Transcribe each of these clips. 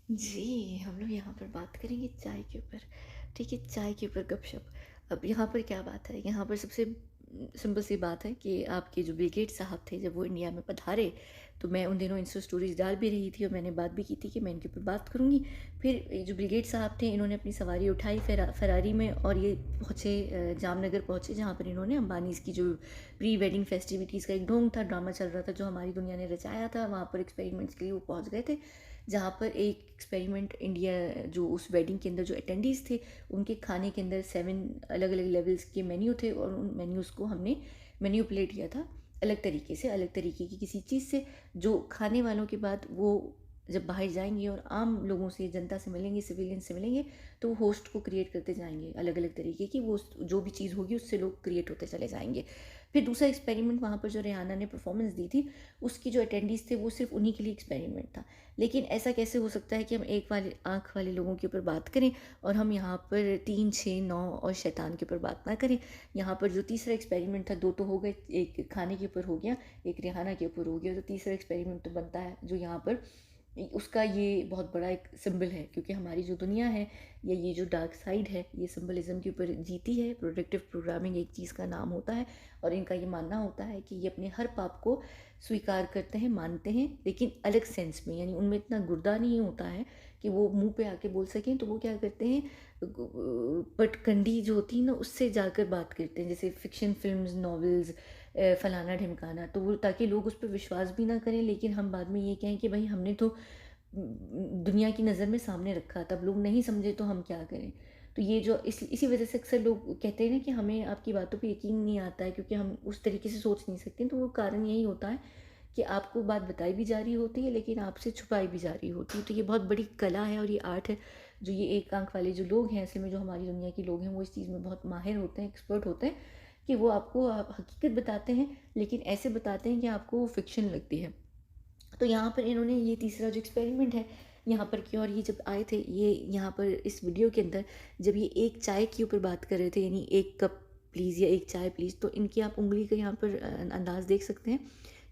जी, हम लोग यहाँ पर बात करेंगे चाय के ऊपर। ठीक है, चाय के ऊपर गपशप। अब यहाँ पर क्या बात है, यहाँ पर सबसे सिंपल सी बात है कि आपके जो बिल गेट्स साहब थे, जब वो इंडिया में पधारे, तो मैं उन दिनों इंस्टा स्टोरीज़ डाल भी रही थी और मैंने बात भी की थी कि मैं इनके ऊपर बात करूँगी। फिर ये जो बिल गेट्स साहब थे, इन्होंने अपनी सवारी उठाई फ़ेरारी में और ये पहुँचे, जामनगर पहुँचे, जहाँ पर इन्होंने अंबानीज़ की जो प्री वेडिंग फेस्टिविटीज़ का एक ढोंग था, ड्रामा चल रहा था, जो हमारी दुनिया ने रचाया था, वहाँ पर एक्सपेरिमेंट्स के लिए वो पहुँच गए थे। जहाँ पर एक एक्सपेरिमेंट इंडिया, जो उस वेडिंग के अंदर जो अटेंडीज़ थे, उनके खाने के अंदर 7 अलग-अलग लेवल्स के मेन्यू थे और उन मेन्यूज़ को हमने मैनिपुलेट किया था अलग तरीके से, अलग तरीके की किसी चीज़ से, जो खाने वालों के बाद वो जब बाहर जाएँगे और आम लोगों से, जनता से मिलेंगे, सिविलियन से मिलेंगे, तो वो होस्ट को क्रिएट करते जाएँगे अलग-अलग तरीके की, वो जो भी चीज़ होगी उससे लोग क्रिएट होते चले जाएँगे। फिर दूसरा एक्सपेरिमेंट वहाँ पर जो रिहाना ने परफॉर्मेंस दी थी, उसकी जो अटेंडीज़ थे वो सिर्फ़ उन्हीं के लिए एक्सपेरिमेंट था। लेकिन ऐसा कैसे हो सकता है कि हम एक वाले आँख वाले लोगों के ऊपर बात करें और हम यहाँ पर 3, 6, 9 और शैतान के ऊपर बात ना करें। यहाँ पर जो तीसरा एक्सपेरिमेंट था, 2 तो हो गए, एक खाने के ऊपर हो गया, एक रिहाना के ऊपर हो गया, तो तीसरा एक्सपेरिमेंट तो बनता है जो यहाँ पर उसका ये बहुत बड़ा एक सिंबल है, क्योंकि हमारी जो दुनिया है या ये जो डार्क साइड है, ये सिंबलिज्म के ऊपर जीती है। प्रोडक्टिव प्रोग्रामिंग एक चीज़ का नाम होता है और इनका ये मानना होता है कि ये अपने हर पाप को स्वीकार करते हैं, मानते हैं, लेकिन अलग सेंस में, यानी उनमें इतना गुर्दा नहीं होता है कि वो मुंह पे आके बोल सकें, तो वो क्या करते हैं, पटकंडी जो होती है ना, उससे जाकर बात करते हैं, जैसे फिक्शन फिल्म्स, नॉवेल्स, फलाना ढिमकाना, तो वो ताकि लोग उस पर विश्वास भी ना करें, लेकिन हम बाद में ये कहें कि भाई हमने तो दुनिया की नज़र में सामने रखा, तब लोग नहीं समझे तो हम क्या करें। तो ये जो इसी वजह से अक्सर लोग कहते हैं ना कि हमें आपकी बातों पे यकीन नहीं आता है, क्योंकि हम उस तरीके से सोच नहीं सकते, तो वो कारण यही होता है कि आपको बात बताई भी जा रही होती है, लेकिन आपसे छुपाई भी जा रही होती है। तो ये बहुत बड़ी कला है और ये आर्ट है, जो ये एक आंख वाले जो लोग हैं, असल में जो हमारी दुनिया के लोग हैं, वो इस चीज़ में बहुत माहिर होते हैं, एक्सपर्ट होते हैं, कि वो आपको आप हकीकत बताते हैं, लेकिन ऐसे बताते हैं कि आपको वो फिक्शन लगती है। तो यहाँ पर इन्होंने ये तीसरा जो एक्सपेरिमेंट है यहाँ पर किया, और ये जब आए थे, ये यहाँ पर इस वीडियो के अंदर जब ये एक चाय के ऊपर बात कर रहे थे, यानी एक कप प्लीज़ या एक चाय प्लीज़, तो इनकी आप उंगली का यहाँ पर अंदाज़ देख सकते हैं।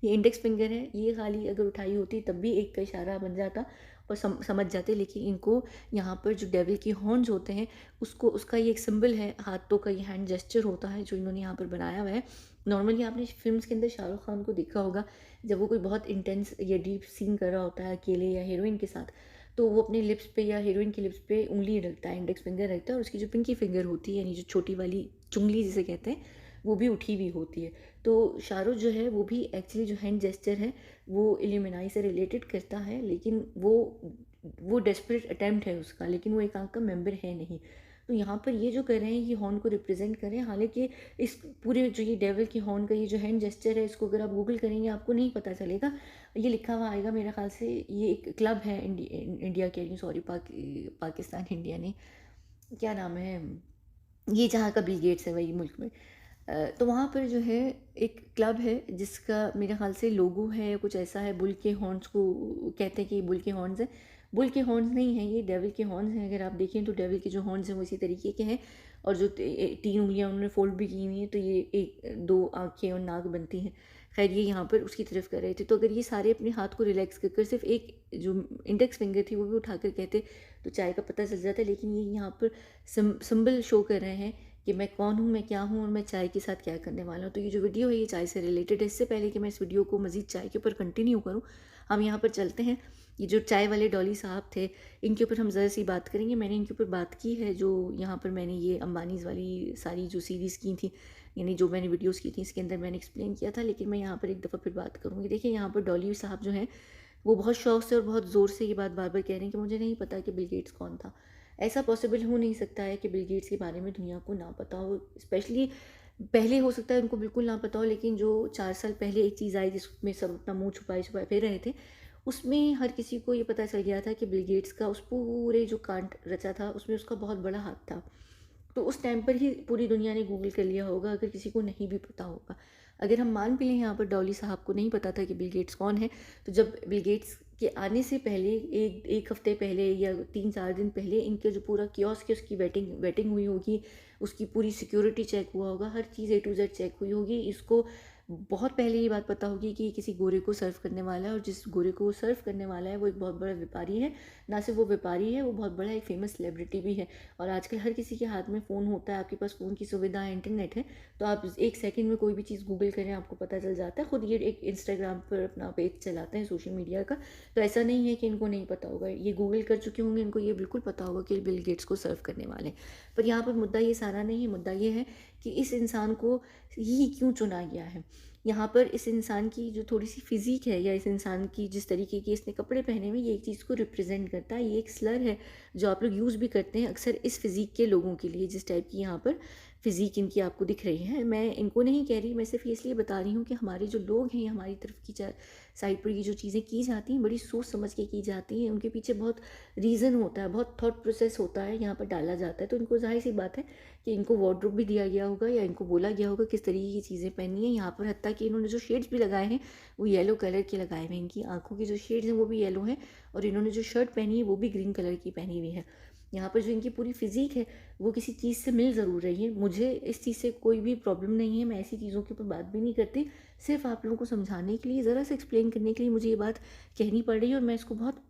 ये इंडेक्स फिंगर है, ये खाली अगर उठाई होती तब भी एक का इशारा बन जाता और समझ जाते, लेकिन इनको यहाँ पर जो डेविल की हॉर्न्स होते हैं, उसको, उसका ये एक सिंबल है, हाथों का ये हैंड जेस्चर होता है जो इन्होंने यहाँ पर बनाया हुआ है। नॉर्मली आपने फिल्म्स के अंदर शाहरुख खान को देखा होगा, जब वो कोई बहुत इंटेंस या डीप सीन कर रहा होता है अकेले या हीरोइन के साथ, तो वो अपने लिप्स पे या हीरोइन के लिप्स पे उंगली रखता है, इंडेक्स फिंगर रखता है, और उसकी जो पिंकी फिंगर होती है, यानी जो छोटी वाली चुंगली जिसे कहते हैं, वो भी उठी हुई होती है। तो शाहरुख जो है वो भी एक्चुअली जो हैंड जेस्चर है वो इल्यूमिनाई से रिलेटेड करता है, लेकिन वो डेस्परेट अटेम्प्ट है उसका, लेकिन वो एक आंख का मेंबर है नहीं। तो यहाँ पर ये जो कर रहे हैं, ये हॉर्न को रिप्रेजेंट कर रहे हैं, हालांकि इस पूरे जो ये डेविल की हॉर्न का ये जो हैंड जेस्चर है, इसको अगर आप गूगल करेंगे आपको नहीं पता चलेगा। ये लिखा हुआ आएगा मेरे ख्याल से, ये एक क्लब है, इंडिया कह रही हूँ, सॉरी, पाकिस्तान इंडिया नहीं, क्या नाम है, ये जहाँ का बिल गेट्स है वही मुल्क में। तो वहाँ पर जो है एक क्लब है जिसका मेरे ख़्याल से लोगो है या कुछ ऐसा है, बुल के हॉर्न्स को कहते हैं कि ये बुल के हॉर्न्स हैं। बुल के हॉर्न्स नहीं हैं, ये डेविल के हॉर्न्स हैं। अगर आप देखें तो डेविल के जो हॉर्न्स हैं वो इसी तरीके के हैं, और जो 3 उँगलियाँ उन्होंने फ़ोल्ड भी की हुई हैं, तो ये 1-2 आँखें और नाक बनती हैं। ख़ैर ये यहाँ पर उसकी तरफ कर रहे थे, तो अगर ये सारे अपने हाथ को रिलैक्स कर कर सिर्फ़ एक जो इंडेक्स फिंगर थी वो भी उठाकर कहते, तो चाय का पता चल जाता है। लेकिन ये यहाँ पर सिंबल शो कर रहे हैं कि मैं कौन हूँ, मैं क्या हूँ और मैं चाय के साथ क्या करने वाला हूँ। तो ये जो वीडियो है ये चाय से रिलेटेड है। इससे पहले कि मैं इस वीडियो को मज़ीद चाय के ऊपर कंटिन्यू करूँ, हम यहाँ पर चलते हैं। ये जो चाय वाले डॉली साहब थे, इनके ऊपर हम ज़रा सी बात करेंगे। मैंने इनके ऊपर बात की है, जो यहाँ पर मैंने ये अंबानीज़ वाली सारी जो सीरीज़ की थी, यानी जो मैंने वीडियोज़ की थी, इसके अंदर मैंने एक्सप्लेन किया था, लेकिन मैं यहाँ पर एक दफ़ा फिर बात करूँगी। देखिए यहाँ पर डॉली साहब जो हैं, वो बहुत शौक से और बहुत ज़ोर से ये बात बार-बार कह रहे हैं कि मुझे नहीं पता कि बिल गेट्स कौन था। ऐसा पॉसिबल हो नहीं सकता है कि बिल गेट्स के बारे में दुनिया को ना पता हो। स्पेशली पहले हो सकता है उनको बिल्कुल ना पता हो, लेकिन जो 4 साल पहले एक चीज़ आई जिसमें सब अपना मुँह छुपाए-छुपाए फिर रहे थे, उसमें हर किसी को ये पता चल गया था कि बिल गेट्स का उस पूरे जो कांड रचा था, उसमें उसका बहुत बड़ा हाथ था। तो उस टाइम पर ही पूरी दुनिया ने गूगल कर लिया होगा, अगर किसी को नहीं भी पता होगा। अगर हम मान भी लें यहाँ पर डॉली साहब को नहीं पता था कि बिल गेट्स कौन है, तो जब बिल गेट्स के आने से पहले 1 हफ़्ते पहले या 3-4 दिन पहले इनका जो पूरा कियोस्क है उसकी वेटिंग वेटिंग हुई होगी, उसकी पूरी सिक्योरिटी चेक हुआ होगा, हर चीज़ A to Z चेक हुई होगी। इसको बहुत पहले ये बात पता होगी कि ये किसी गोरे को सर्व करने वाला है, और जिस गोरे को वो सर्व करने वाला है वो एक बहुत बड़ा व्यापारी है। ना सिर्फ वो व्यापारी है, वो बहुत बड़ा एक फेमस सेलिब्रिटी भी है। और आजकल हर किसी के हाथ में फ़ोन होता है, आपके पास फ़ोन की सुविधा है, इंटरनेट है, तो आप एक सेकंड में कोई भी चीज़ गूगल करें आपको पता चल जाता है। खुद ये एक इंस्टाग्राम पर अपना पेज चलाते हैं सोशल मीडिया का, तो ऐसा नहीं है कि इनको नहीं पता होगा। ये गूगल कर चुके होंगे, इनको ये बिल्कुल पता होगा कि बिल गेट्स को सर्व करने वाले हैं। पर यहाँ पर मुद्दा ये सारा नहीं है, मुद्दा ये है कि इस इंसान को ही क्यों चुना गया है। यहाँ पर इस इंसान की जो थोड़ी-सी फ़िज़ीक है, या इस इंसान की जिस तरीके के इसने कपड़े पहने हुए हैं, ये एक चीज़ को रिप्रेज़ेंट करता है। ये एक स्लर है जो आप लोग यूज़ भी करते हैं अक्सर इस फ़िज़ीक के लोगों के लिए, जिस टाइप की यहाँ पर फ़िज़ीक इनकी आपको दिख रही है। मैं इनको नहीं कह रही, मैं सिर्फ़ ये इसलिए बता रही हूँ कि हमारे जो लोग हैं, हमारी तरफ की साइड पर ये जो चीज़ें की जाती हैं, बड़ी सोच समझ के की जाती हैं। उनके पीछे बहुत रीज़न होता है, बहुत थॉट प्रोसेस होता है, यहाँ पर डाला जाता है। तो इनको ज़ाहिर-सी बात है कि इनको वार्डरोब भी दिया गया होगा, या इनको बोला गया होगा किस तरीके की चीज़ें पहननी है। यहाँ पर हत्ता कि इन्होंने जो शेड्स भी लगाए हैं वो येलो कलर के लगाए हुए हैं। इनकी आँखों की जो शेड्स हैं वो भी येलो हैं, और इन्होंने जो शर्ट पहनी है वो भी ग्रीन कलर की पहनी हुई है। यहाँ पर जो इनकी पूरी फ़िज़ीक है वो किसी चीज़ से मिल ज़रूर रही है। मुझे इस चीज़ से कोई भी प्रॉब्लम नहीं है, मैं ऐसी चीज़ों के ऊपर बात भी नहीं करती। सिर्फ़ आप लोगों को समझाने के लिए, ज़रा सा एक्सप्लेन करने के लिए मुझे ये बात कहनी पड़ रही है, और मैं इसको बहुत,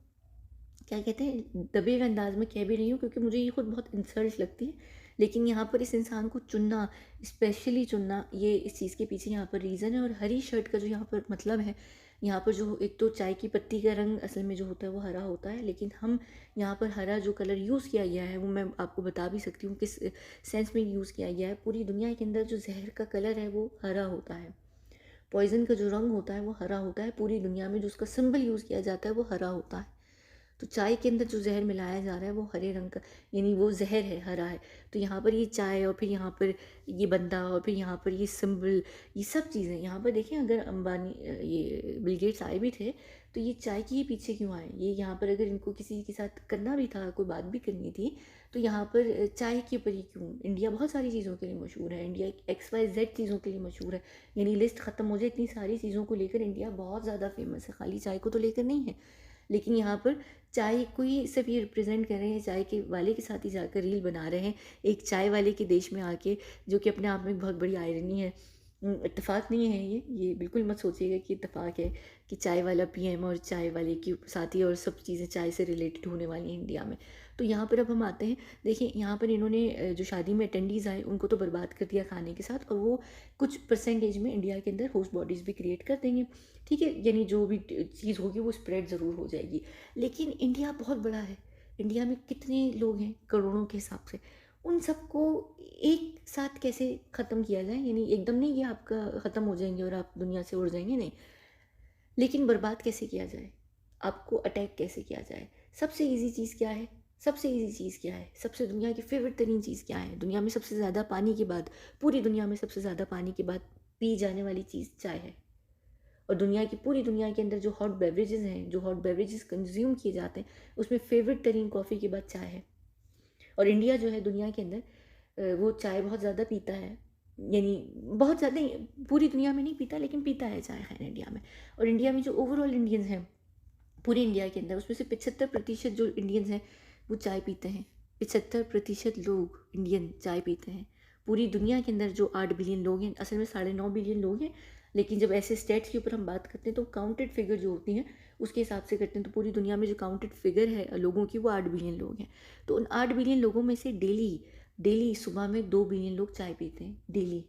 क्या कहते हैं, दबे हुए अंदाज में कह भी रही हूँ, क्योंकि मुझे ये खुद बहुत इंसल्ट लगती है। लेकिन यहाँ पर इस इंसान को चुनना, स्पेशली चुनना, ये इस चीज़ के पीछे यहाँ पर रीज़न है। और हरी शर्ट का जो यहाँ पर मतलब है, यहाँ पर जो एक तो चाय की पत्ती का रंग असल में जो होता है वो हरा होता है, लेकिन हम यहाँ पर हरा जो कलर यूज़ किया गया है वो मैं आपको बता भी सकती हूँ किस सेंस में यूज़ किया गया है। पूरी दुनिया के अंदर जो जहर का कलर है वो हरा होता है, पॉइज़न का जो रंग होता है वो हरा होता है। पूरी दुनिया में जो उसका सिंबल यूज़ किया जाता है वो हरा होता है। तो चाय के अंदर जो ज़हर मिलाया जा रहा है वो हरे रंग का, यानी वो ज़हर है, हरा है। तो यहाँ पर ये चाय, और फिर यहाँ पर ये बंदा, और फिर यहाँ पर ये सिंबल, ये सब चीज़ें यहाँ पर देखिए। अगर अंबानी ये बिल गेट्स आए भी थे तो ये चाय के ही पीछे क्यों आए? ये यहाँ पर अगर इनको किसी के साथ करना भी था, कोई बात भी करनी थी, तो यहाँ पर चाय के ऊपर ही क्यों? इंडिया बहुत सारी चीज़ों के लिए मशहूर है, इंडिया XYZ चीज़ों के लिए मशहूर है, यानी लिस्ट ख़त्म हो जाए, इतनी सारी चीज़ों को लेकर इंडिया बहुत ज़्यादा फेमस है, खाली चाय को तो लेकर नहीं है। लेकिन यहाँ पर चाय को ही सिर्फ ये रिप्रेजेंट कर रहे हैं, चाय के वाले के साथ ही जाकर रील बना रहे हैं, एक चाय वाले के देश में आके, जो कि अपने आप में बहुत बड़ी आयरनी है। इत्तेफाक नहीं है ये बिल्कुल मत सोचिएगा कि इत्तेफाक है कि चाय वाला PM और चाय वाले के साथ ही और सब चीज़ें चाय से रिलेटेड होने वाली हैं इंडिया में। तो यहाँ पर अब हम आते हैं, देखिए यहाँ पर इन्होंने जो शादी में अटेंडीज़ आए उनको तो बर्बाद कर दिया खाने के साथ, और वो कुछ परसेंटेज में इंडिया के अंदर होस्ट बॉडीज़ भी क्रिएट कर देंगे, ठीक है, यानी जो भी चीज़ होगी वो स्प्रेड ज़रूर हो जाएगी। लेकिन इंडिया बहुत बड़ा है, इंडिया में कितने लोग हैं करोड़ों के हिसाब से, उन सबको एक साथ कैसे ख़त्म किया जाए? यानी एकदम नहीं कि आपका ख़त्म हो जाएंगे और आप दुनिया से उड़ जाएंगे, नहीं, लेकिन बर्बाद कैसे किया जाए, आपको अटैक कैसे किया जाए? सबसे ईजी चीज़ क्या है? सबसे ईजी चीज़ क्या है? सबसे दुनिया की फेवरेट तरीन चीज़ क्या है? दुनिया में सबसे ज़्यादा पानी के बाद, पूरी दुनिया में सबसे ज़्यादा पानी के बाद पी जाने वाली चीज़ चाय है। और पूरी दुनिया के अंदर जो हॉट बेवरेजेस हैं, जो हॉट बेवरेजेस कंज्यूम किए जाते हैं, उसमें फेवरेट तरीन कॉफ़ी के बाद चाय है। और इंडिया जो है दुनिया के अंदर वो चाय बहुत ज़्यादा पीता है, यानी बहुत ज़्यादा नहीं, पूरी दुनिया में नहीं पीता, लेकिन पीता है चाय है इंडिया में। और इंडिया में जो ओवरऑल इंडियंस हैं पूरे इंडिया के अंदर, उसमें से 75% जो इंडियंस हैं वो चाय पीते हैं। 75% लोग इंडियन चाय पीते हैं। पूरी दुनिया के अंदर जो 8 बिलियन लोग हैं, असल में 9.5 बिलियन लोग हैं, लेकिन जब ऐसे स्टेट्स के ऊपर हम बात करते हैं तो काउंटेड फिगर जो होती हैं उसके हिसाब से करते हैं, तो पूरी दुनिया में जो काउंटेड फिगर है लोगों की वो 8 बिलियन लोग हैं। तो उन 8 बिलियन लोगों में से डेली डेली सुबह में 2 बिलियन लोग चाय पीते हैं, डेली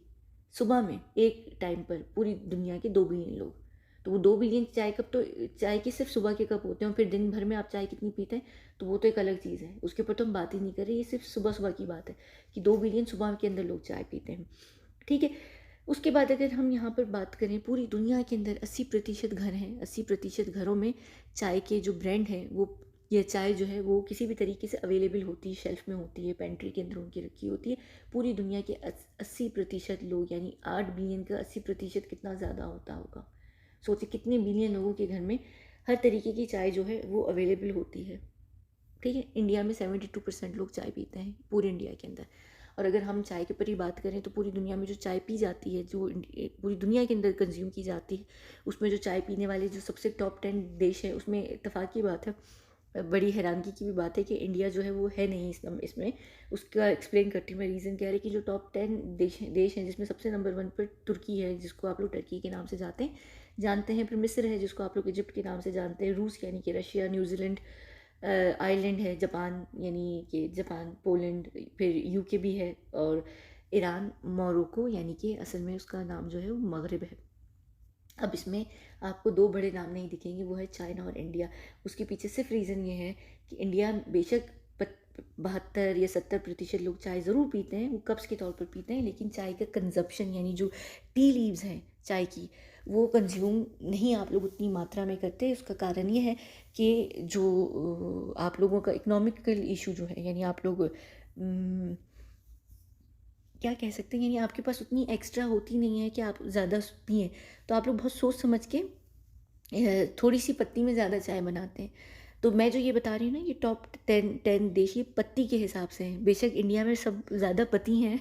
सुबह में एक टाइम पर पूरी दुनिया के 2 बिलियन लोग। तो वो 2 बिलियन चाय कप, तो चाय के सिर्फ सुबह के कप होते हैं, और फिर दिन भर में आप चाय कितनी पीते हैं तो वो तो एक अलग चीज़ है, उसके ऊपर तो हम बात ही नहीं कर रहे। ये सिर्फ सुबह सुबह की बात है कि 2 बिलियन सुबह के अंदर लोग चाय पीते हैं, ठीक है। उसके बाद अगर हम यहाँ पर बात करें, पूरी दुनिया के अंदर 80% घर हैं, 80% घरों में चाय के जो ब्रांड हैं वो, ये चाय जो है वो किसी भी तरीके से अवेलेबल होती है, शेल्फ में होती है, पेंट्री के अंदर उनकी रखी होती है। पूरी दुनिया के 80% लोग, यानी 8 बिलियन का 80% कितना ज़्यादा होता होगा, सोचिए कितने बिलियन लोगों के घर में हर तरीके की चाय जो है वो अवेलेबल होती है, ठीक है। इंडिया में 72% लोग चाय पीते हैं पूरे इंडिया के अंदर। और अगर हम चाय के ऊपर ही बात करें तो पूरी दुनिया में जो चाय पी जाती है, जो पूरी दुनिया के अंदर कंज्यूम की जाती है, उसमें जो चाय पीने वाले जो सबसे टॉप 10 देश है, उसमें इत्तेफाक की बात है बड़ी हैरानगी की भी बात है कि इंडिया जो है वो है नहीं इसमें। उसका एक्सप्लेन करती हूँ मैं, रीज़न क्या है कि जो टॉप 10 देश हैं जिसमें सबसे नंबर 1 पर तुर्की है, जिसको आप लोग टर्की के नाम से जानते हैं। फिर मिस्र है, जिसको आप लोग इजिप्ट के नाम से जानते हैं। रूस यानी कि रशिया, न्यूजीलैंड, आयरलैंड है, जापान यानी कि जापान, पोलैंड, फिर यूके भी है, और ईरान, मोरक्को यानी कि असल में उसका नाम जो है वो मगरिब है। अब इसमें आपको 2 बड़े नाम नहीं दिखेंगे, वो है चाइना और इंडिया। उसके पीछे सिर्फ रीज़न ये है कि इंडिया बेशक 72 या 70% लोग चाय ज़रूर पीते हैं, वो कप्स के तौर पर पीते हैं, लेकिन चाय का कंजप्शन यानी जो टी लीव्स हैं चाय की, वो कंज्यूम नहीं आप लोग उतनी मात्रा में करते। उसका कारण ये है कि जो आप लोगों का इकोनॉमिकल इशू जो है, यानी आप लोग क्या कह सकते हैं, यानी आपके पास उतनी एक्स्ट्रा होती नहीं है कि आप ज़्यादा पिएँ। तो आप लोग बहुत सोच समझ के थोड़ी सी पत्ती में ज़्यादा चाय बनाते हैं। तो मैं जो ये बता रही हूँ ना, ये टॉप 10 देश ये पत्ती के हिसाब से हैं। बेशक इंडिया में सब ज़्यादा पत्ती हैं,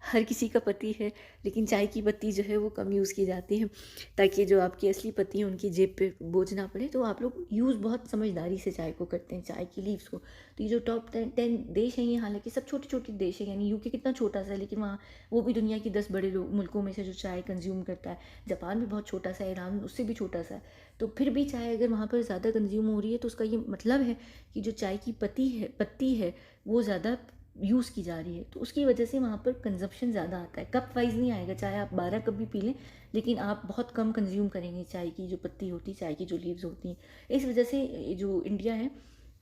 हर किसी का पत्ती है, लेकिन चाय की पत्ती जो है वो कम यूज़ की जाती है, ताकि जो आपकी असली पत्ती है उनकी जेब पे बोझ ना पड़े। तो आप लोग यूज़ बहुत समझदारी से चाय को करते हैं, चाय की लीव्स को। तो ये जो टॉप 10 देश हैं, ये हालांकि सब छोटे छोटे देश हैं, यानी यूके कितना छोटा सा है, लेकिन वहाँ वो भी दुनिया की 10 बड़े मुल्कों में से जो चाय कंज्यूम करता है। जापान भी बहुत छोटा सा है, ईरान उससे भी छोटा सा है। तो फिर भी चाय अगर वहाँ पर ज़्यादा कंज्यूम हो रही है, तो उसका ये मतलब है कि जो चाय की पत्ती है वो ज़्यादा यूज़ की जा रही है, तो उसकी वजह से वहाँ पर कंजप्शन ज़्यादा आता है। कप वाइज नहीं आएगा, चाहे आप 12 कप भी पी लें, लेकिन आप बहुत कम कंज्यूम करेंगे चाय की जो पत्ती होती है, चाय की जो लीव्स होती हैं। इस वजह से जो इंडिया है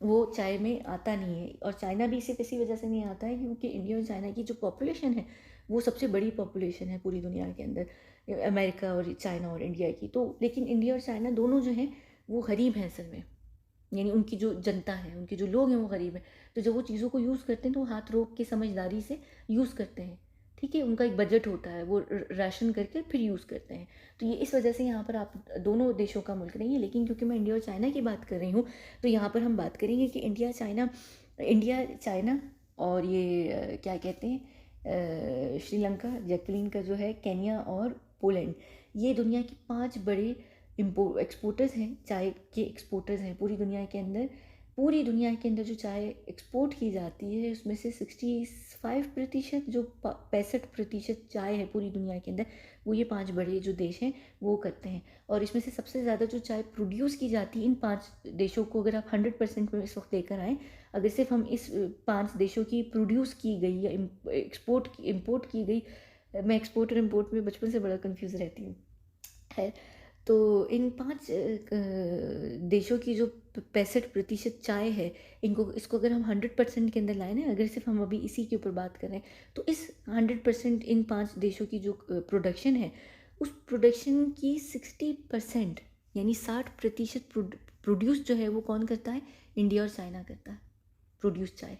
वो चाय में आता नहीं है, और चाइना भी सिर्फ इसी वजह से नहीं आता है क्योंकि इंडिया और चाइना की जो पॉपुलेशन है वो सबसे बड़ी पॉपुलेशन है पूरी दुनिया के अंदर, अमेरिका और चाइना और इंडिया की। तो लेकिन इंडिया और चाइना दोनों जो हैं वो गरीब हैं असल में, यानी उनकी जो जनता है, उनके जो लोग हैं वो गरीब हैं। तो जब वो चीज़ों को यूज़ करते हैं तो वो हाथ रोक के समझदारी से यूज़ करते हैं, ठीक है। उनका एक बजट होता है, वो राशन करके फिर यूज़ करते हैं। तो ये इस वजह से यहाँ पर आप दोनों देशों का मुल्क नहीं है, लेकिन क्योंकि मैं इंडिया और चाइना की बात कर रही हूँ, तो यहाँ पर हम बात करेंगे कि इंडिया चाइना और ये क्या कहते हैं, श्रीलंका, जैकलिन का जो है, केन्या और पोलैंड, ये दुनिया की 5 बड़े एक्सपोर्टर्स हैं, चाय के एक्सपोर्टर्स हैं पूरी दुनिया के अंदर। पूरी दुनिया के अंदर जो चाय एक्सपोर्ट की जाती है उसमें से 65%, जो 65% चाय है पूरी दुनिया के अंदर, वो ये 5 बड़े जो देश हैं वो करते हैं। और इसमें से सबसे ज़्यादा जो चाय प्रोड्यूस की जाती है इन 5 देशों को अगर आप 100% में इस वक्त लेकर आएँ, अगर सिर्फ हम इस 5 देशों की प्रोड्यूस की गई या इम्पोर्ट की गई, मैं एक्सपोर्ट और इम्पोर्ट में बचपन से बड़ा कन्फ्यूज़ रहती हूँ, है। तो इन 5 देशों की जो 65% चाय है, इनको इसको अगर हम 100% के अंदर लाए ना, अगर सिर्फ हम अभी इसी के ऊपर बात करें, तो इस 100% इन 5 देशों की जो प्रोडक्शन है, उस प्रोडक्शन की 60% यानी 60% प्रोड्यूस जो है वो कौन करता है, इंडिया और चाइना करता है प्रोड्यूस चाय।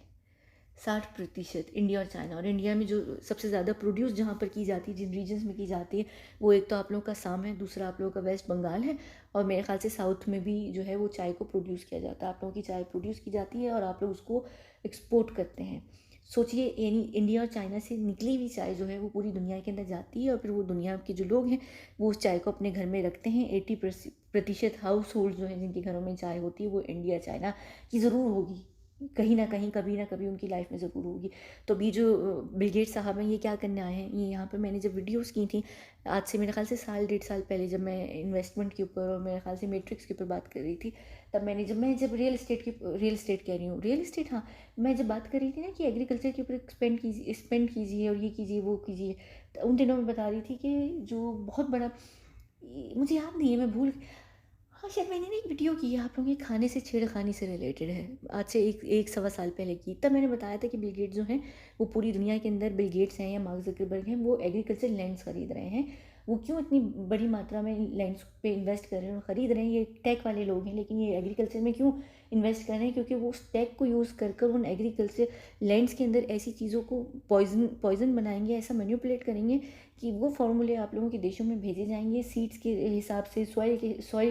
60% इंडिया और चाइना। और इंडिया में जो सबसे ज़्यादा प्रोड्यूस जहाँ पर की जाती है, जिन रीजन्स में की जाती है, वो एक तो आप लोगों का असम है, दूसरा आप लोगों का वेस्ट बंगाल है, और मेरे ख्याल से साउथ में भी जो है वो चाय को प्रोड्यूस किया जाता है। आप लोगों की चाय प्रोड्यूस की जाती है और आप लोग उसको एक्सपोर्ट करते हैं। सोचिए, यानी इंडिया और चाइना से निकली हुई चाय जो है वो पूरी दुनिया के अंदर जाती है, और फिर वो दुनिया के जो लोग हैं वो उस चाय को अपने घर में रखते हैं। 80% हाउस होल्ड जो हैं जिनके घरों में चाय होती है वो इंडिया चाइना की ज़रूर होगी, कहीं ना कहीं, कभी ना कभी उनकी लाइफ में ज़रूर होगी। तो अभी जो बिल गेट्स साहब हैं, ये क्या करने आए हैं, ये यहाँ पर मैंने जब वीडियोस की थी आज से मेरे ख्याल से 1.5 साल पहले, जब मैं इन्वेस्टमेंट के ऊपर और मेरे ख्याल से मैट्रिक्स के ऊपर बात कर रही थी, तब जब रियल एस्टेट कह रही हूँ, रियल एस्टेट, हाँ, मैं जब बात कर रही थी ना कि एग्रीकल्चर के ऊपर स्पेंड कीजिए और ये कीजिए वो कीजिए, तो उन दिनों में बता रही थी कि जो बहुत बड़ा, मुझे याद नहीं है, मैं भूल, हाँ शायद मैंने ना एक वीडियो की है आप लोगों के खाने से छेड़खानी से रिलेटेड है, आज से एक सवा साल पहले की। तब मैंने बताया था कि बिल गेट्स जो हैं वो पूरी दुनिया के अंदर, बिल गेट्स हैं या मार्क ज़करबर्ग हैं, वो एग्रीकल्चर लैंड्स खरीद रहे हैं। वो क्यों इतनी बड़ी मात्रा में लैंड्स पे इन्वेस्ट कर रहे हैं और ख़रीद रहे हैं, ये टेक वाले लोग हैं, लेकिन ये एग्रीकल्चर में क्यों इन्वेस्ट कर रहे हैं, क्योंकि वो उस टेक को यूज़ कर उन एग्रीकल्चर लैंड्स के अंदर ऐसी चीज़ों को पॉइजन बनाएंगे, ऐसा मैनिपुलेट करेंगे कि वो फार्मूले आप लोगों के देशों में भेजे जाएंगे सीड्स के हिसाब से, सॉइल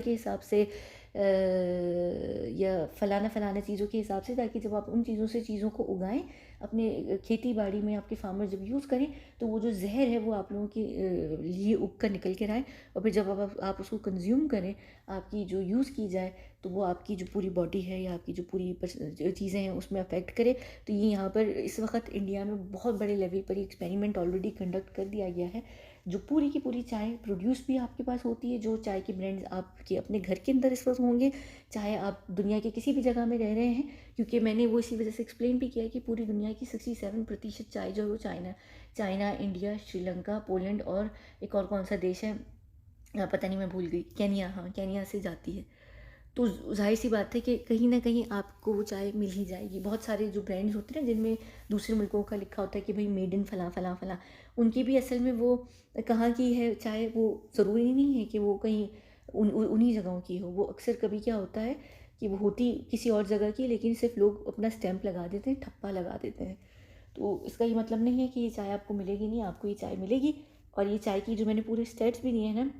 के हिसाब से, या फलाना चीज़ों के हिसाब से, ताकि जब आप उन चीज़ों से चीज़ों को उगाएं अपने खेती बाड़ी में, आपके फार्मर जब यूज़ करें तो वो जो जहर है वो आप लोगों के लिए उग कर निकल कर आए, और फिर जब आप उसको कंज्यूम करें, आपकी जो यूज़ की जाए, तो वो आपकी जो पूरी बॉडी है या आपकी जो पूरी चीज़ें हैं उसमें अफेक्ट करे। तो ये यहाँ पर इस वक्त इंडिया में बहुत बड़े लेवल पर एक्सपेरिमेंट ऑलरेडी कंडक्ट कर दिया गया है। जो पूरी की पूरी चाय प्रोड्यूस भी आपके पास होती है, जो चाय के ब्रांड्स आपके अपने घर के अंदर इस वक्त होंगे, चाहे आप दुनिया के किसी भी जगह में रह रहे हैं, क्योंकि मैंने वो इसी वजह से एक्सप्लेन भी किया है कि पूरी दुनिया की 67% चाय जो है वो चाइना, इंडिया, श्रीलंका, पोलैंड और एक और कौन सा देश है, पता नहीं, मैं भूल गई, केनिया, हाँ केनिया से जाती है। तो ज़ाहिर सी बात है कि कहीं ना कहीं आपको वो चाय मिल ही जाएगी। बहुत सारे जो ब्रांड्स होते हैं ना जिनमें दूसरे मुल्कों का लिखा होता है कि भाई मेड इन फला फला फला, उनकी भी असल में वो कहाँ की है चाय, वो ज़रूरी नहीं है कि वो कहीं उन्हीं जगहों की हो। वो अक्सर कभी क्या होता है कि वो होती किसी और जगह की, लेकिन सिर्फ लोग अपना स्टैंप लगा देते हैं, ठप्पा लगा देते हैं। तो इसका ये मतलब नहीं है कि ये चाय आपको मिलेगी नहीं, आपको ये चाय मिलेगी। और ये चाय की जो मैंने पूरे स्टेट्स भी दिए हैं ना,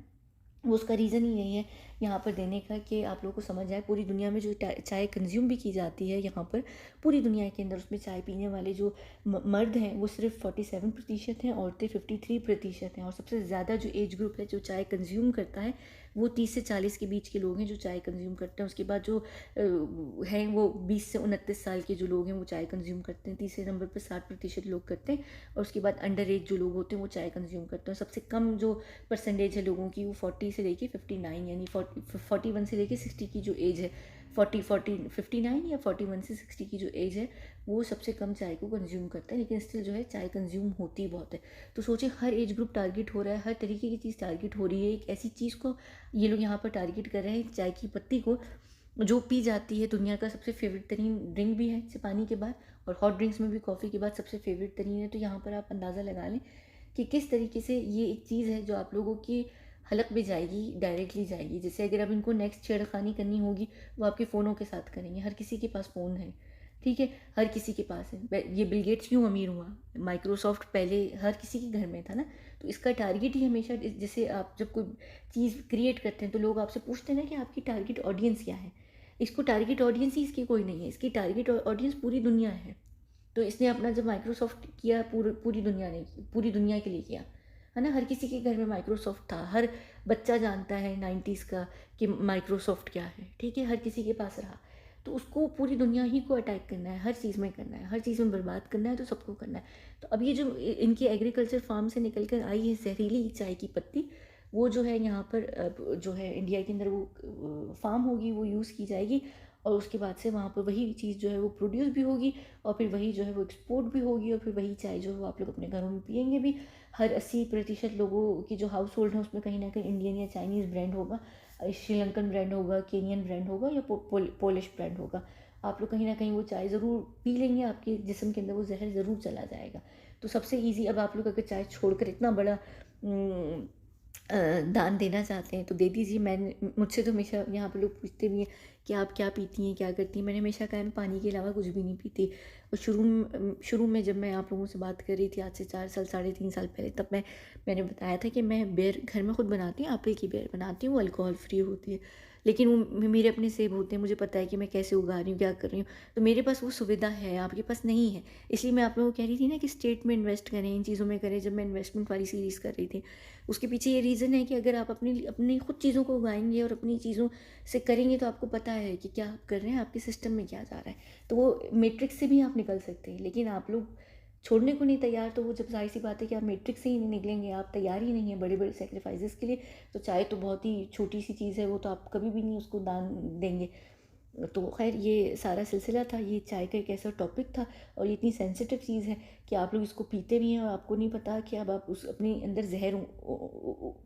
वो उसका रीज़न ही यही है यहाँ पर देने का कि आप लोगों को समझ आए पूरी दुनिया में जो चाय कंज्यूम भी की जाती है यहाँ पर पूरी दुनिया के अंदर, उसमें चाय पीने वाले जो मर्द हैं वो सिर्फ 47% हैं, औरतें 53% हैं, और सबसे ज़्यादा जो एज ग्रुप है जो चाय कंज्यूम करता है वो 30 से 40 के बीच के लोग हैं जो चाय कंज्यूम करते हैं। उसके बाद जो हैं वो 20 से 29 साल के जो लोग हैं वो चाय कंज्यूम करते हैं, तीसरे नंबर पर 60% लोग करते हैं, और उसके बाद अंडर एज जो लोग होते हैं वो चाय कंज्यूम करते हैं। सबसे कम जो परसेंटेज है लोगों की वो 40 से लेके 59, यानी 41 से लेके 60 की जो एज है, 59 या 41 से 60 की जो एज है, वो सबसे कम चाय को कंज्यूम करता है। लेकिन स्टिल जो है चाय कंज्यूम होती बहुत है। तो सोचिए हर एज ग्रुप टारगेट हो रहा है, हर तरीके की चीज़ टारगेट हो रही है। एक ऐसी चीज़ को ये लोग यहाँ पर टारगेट कर रहे हैं, चाय की पत्ती को, जो पी जाती है, दुनिया का सबसे फेवरेट तरीन ड्रिंक भी है पानी के बाद, और हॉट ड्रिंक्स में भी कॉफ़ी के बाद सबसे फेवरेट तरीन है। तो यहाँ पर आप अंदाज़ा लगा लें कि किस तरीके से ये एक चीज़ है जो आप लोगों की हलक में जाएगी, डायरेक्टली जाएगी। जैसे अगर अब इनको नेक्स्ट छेड़खानी करनी होगी वो आपके फ़ोनों के साथ करेंगे। हर किसी के पास फ़ोन है, ठीक है, हर किसी के पास है। ये बिल गेट्स क्यों अमीर हुआ, माइक्रोसॉफ्ट पहले हर किसी के घर में था ना। तो इसका टारगेट ही हमेशा, जैसे आप जब कोई चीज़ क्रिएट करते हैं तो लोग आपसे पूछते हैं ना कि आपकी टारगेट ऑडियंस क्या है। इसको टारगेट ऑडियंस ही इसकी कोई नहीं है, इसकी टारगेट ऑडियंस पूरी दुनिया है। तो इसने अपना जब माइक्रोसॉफ्ट किया, पूरी दुनिया ने, पूरी दुनिया के लिए किया, है ना। हर किसी के घर में माइक्रोसॉफ्ट था, हर बच्चा जानता है 90s का कि माइक्रोसॉफ्ट क्या है, ठीक है, हर किसी के पास रहा। तो उसको पूरी दुनिया ही को अटैक करना है, हर चीज़ में करना है, हर चीज़ में बर्बाद करना है, तो सबको करना है। तो अब ये जो इनकी एग्रीकल्चर फार्म से निकल कर आई है जहरीली चाय की पत्ती, वो जो है यहाँ पर जो है इंडिया के अंदर वो फार्म होगी, वो यूज़ की जाएगी, और उसके बाद से वहाँ पर वही चीज़ जो है वो प्रोड्यूस भी होगी, और फिर वही जो है वो एक्सपोर्ट भी होगी, और फिर वही चाय जो है वो आप लोग अपने घरों में पियेंगे भी। हर 80% लोगों की जो हाउस होल्ड है उसमें कहीं ना कहीं इंडियन या चाइनीज़ ब्रांड होगा, श्रीलंकन ब्रांड होगा, केनियन ब्रांड होगा, या पोलिश ब्रांड होगा। आप लोग कहीं ना कहीं वो चाय ज़रूर पी लेंगे, आपके जिस्म के अंदर वो जहर ज़रूर चला जाएगा। तो सबसे ईजी, अब आप लोग अगर चाय छोड़कर इतना बड़ा दान देना चाहते हैं तो दे दीजिए। मुझसे तो हमेशा यहाँ पे लोग पूछते भी हैं कि आप क्या पीती हैं, क्या करती हैं। मैंने हमेशा कहा मैं पानी के अलावा कुछ भी नहीं पीती। और शुरू में जब मैं आप लोगों से बात कर रही थी आज से 4 साल 3.5 साल पहले, तब मैंने बताया था कि मैं बेर घर में खुद बनाती हूँ, एप्पल की बेर बनाती हूँ, वो अल्कोहल फ्री होती है। लेकिन वो मेरे अपने सेब होते हैं, मुझे पता है कि मैं कैसे उगा रही हूँ, क्या कर रही हूँ। तो मेरे पास वो सुविधा है, आपके पास नहीं है। इसलिए मैं आप लोगों को कह रही थी ना कि स्टेट में इन्वेस्ट करें, इन चीज़ों में करें। जब मैं इन्वेस्टमेंट वाली सीरीज़ कर रही थी, उसके पीछे ये रीज़न है कि अगर आप अपनी खुद चीज़ों को उगाएंगे और अपनी चीज़ों से करेंगे तो आपको पता है कि क्या आप कर रहे हैं, आपके सिस्टम में क्या जा रहा है। तो वो मैट्रिक्स से भी आप निकल सकते हैं। लेकिन आप लोग छोड़ने को नहीं तैयार, तो वो जब जाहिर सी बात है कि आप मैट्रिक्स से ही नहीं निकलेंगे, आप तैयार ही नहीं है बड़े बड़े सेक्रीफाइसेस के लिए। तो चाहे तो बहुत ही छोटी सी चीज़ है, वो तो आप कभी भी नहीं उसको दान देंगे। तो खैर ये सारा सिलसिला था, ये चाय का एक ऐसा टॉपिक था, और ये इतनी सेंसिटिव चीज़ है कि आप लोग इसको पीते भी हैं और आपको नहीं पता कि अब आप उस अपने अंदर जहर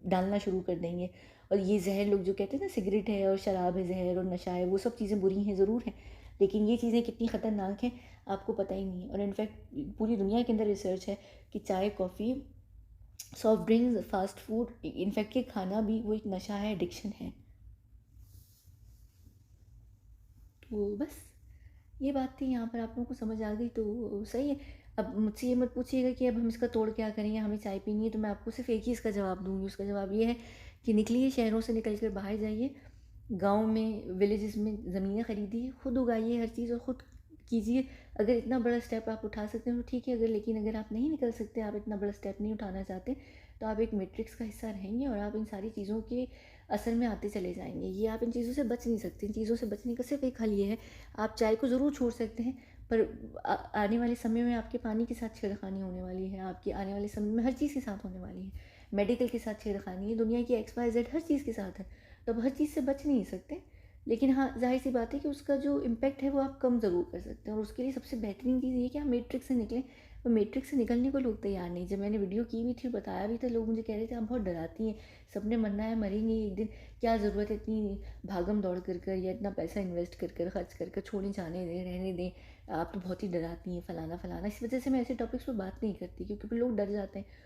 डालना शुरू कर देंगे। और ये जहर, लोग जो कहते हैं ना सिगरेट है और शराब है जहर और नशा है, वो सब चीज़ें बुरी हैं ज़रूर हैं, लेकिन ये चीज़ें कितनी ख़तरनाक हैं आपको पता ही नहीं है। और इनफैक्ट पूरी दुनिया के अंदर रिसर्च है कि चाय, coffee, soft drinks, fast food, in fact ये खाना भी वो एक नशा है, एडिक्शन है। तो बस ये बात थी, यहाँ पर आप लोगों को समझ आ गई तो सही है। अब मुझसे ये मत पूछिएगा कि अब हम इसका तोड़ क्या करेंगे, हमें चाय पीनी है, तो मैं आपको सिर्फ एक ही इसका जवाब दूंगी। उसका जवाब ये है कि निकलिए, शहरों से निकल कर बाहर जाइए, गाँव में, विलेजेस में ज़मीनें खरीदिए, खुद उगाइए हर चीज़ और खुद कीजिए। अगर इतना बड़ा स्टेप आप उठा सकते हैं तो ठीक है, लेकिन अगर आप नहीं निकल सकते, आप इतना बड़ा स्टेप नहीं उठाना चाहते, तो आप एक मैट्रिक्स का हिस्सा रहेंगे और आप इन सारी चीज़ों के असर में आते चले जाएंगे। ये आप इन चीज़ों से बच नहीं सकते। इन चीज़ों से बचने का सिर्फ एक हल ये है, आप चाय को ज़रूर छोड़ सकते हैं, पर आने वाले समय में आपके पानी के साथ छेड़खानी होने वाली है, आपके आने वाले समय में हर चीज़ के साथ होने वाली है। मेडिकल के साथ छेड़खानी है, दुनिया की XYZ हर चीज़ के साथ है। तो अब हर चीज़ से बच नहीं सकते, लेकिन हाँ, ज़ाहिर सी बात है कि उसका जो इम्पैक्ट है वो आप कम ज़रूर कर सकते हैं, और उसके लिए सबसे बेहतरीन चीज़ ये है कि आप मैट्रिक्स से निकलें। और मैट्रिक्स से निकलने को लोग तैयार नहीं। जब मैंने वीडियो की भी थी, बताया भी था, लोग मुझे कह रहे थे आप बहुत डराती हैं, सबने मरना है, मरेंगे एक दिन, क्या ज़रूरत है इतनी भागम दौड़ कर कर या इतना पैसा इन्वेस्ट कर कर खर्च कर कर, छोड़े जाने दें, रहने दें, आप तो बहुत ही डराती हैं, फलाना फलाना। इस वजह से मैं ऐसे टॉपिक्स पर बात नहीं करती, क्योंकि फिर लोग डर जाते हैं।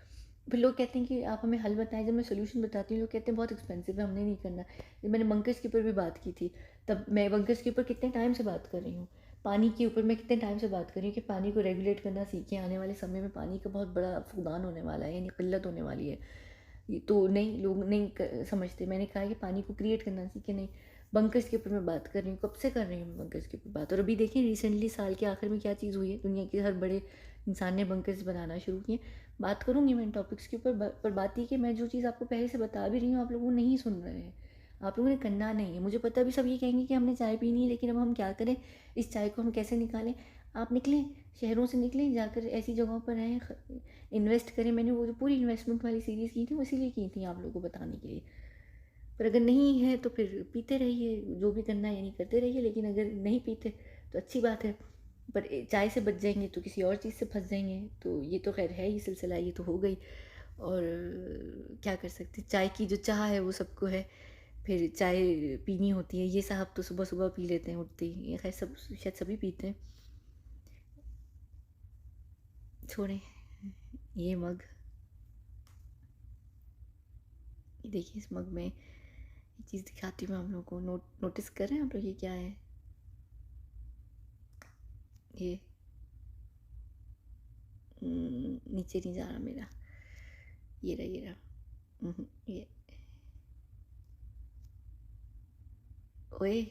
फिर लोग कहते हैं कि आप हमें हल बताएं। जब मैं सोल्यूशन बताती हूँ, लोग कहते हैं बहुत एक्सपेंसिव है, हमने नहीं करना। जब मैंने बंकर्स के ऊपर भी बात की थी, तब मैं बंकर्स के ऊपर कितने टाइम से बात कर रही हूँ, पानी के ऊपर मैं कितने टाइम से बात कर रही हूँ कि पानी को रेगुलेट करना सीखें। आने वाले समय में पानी का बहुत बड़ा फुकदान होने वाला है, यानी किल्लत होने वाली है। ये तो नहीं, लोग नहीं समझते। मैंने कहा कि पानी को क्रिएट करना सीखें। नहीं, बंकर्स के ऊपर मैं बात कर रही हूँ, कब से कर रही हूँ बंकर्स के ऊपर बात। और अभी देखिए रिसेंटली साल के आखिर में क्या चीज़ हुई है, दुनिया के हर बड़े इंसान ने बंकर्स बनाना शुरू किए। बात करूँगी मैं इन टॉपिक्स के ऊपर, पर बात ये कि मैं जो चीज़ आपको पहले से बता भी रही हूँ, आप लोगों नहीं सुन रहे हैं, आप लोगों ने करना नहीं है। मुझे पता भी, सब ये कहेंगे कि हमने चाय पीनी है, लेकिन अब हम क्या करें, इस चाय को हम कैसे निकालें। आप निकलें, शहरों से निकलें, जाकर ऐसी जगहों पर रहें, इन्वेस्ट करें। मैंने वो जो पूरी इन्वेस्टमेंट वाली सीरीज़ की थी, वो इसीलिए की थी, आप लोगों को बताने के लिए। पर अगर नहीं है तो फिर पीते रहिए, जो भी करना है यानी करते रहिए, लेकिन अगर नहीं पीते तो अच्छी बात है। पर चाय से बच जाएंगे तो किसी और चीज़ से फंस जाएंगे, तो ये तो खैर है ही सिलसिला, ये तो हो गई। और क्या कर सकते, चाय की जो चाह है वो सबको है, फिर चाय पीनी होती है। ये साहब तो सुबह सुबह पी लेते हैं उठते ही, ये खैर सब शायद सभी पीते हैं। छोड़ें, ये मग, ये देखिए, इस मग में ये चीज़ दिखाती हूँ मैं आप लोगों को। नोटिस कर रहे हैं आप लोग, ये क्या है, ये नीचे नहीं जा रहा मेरा, ये रहा, ये रहा। ये, ओए,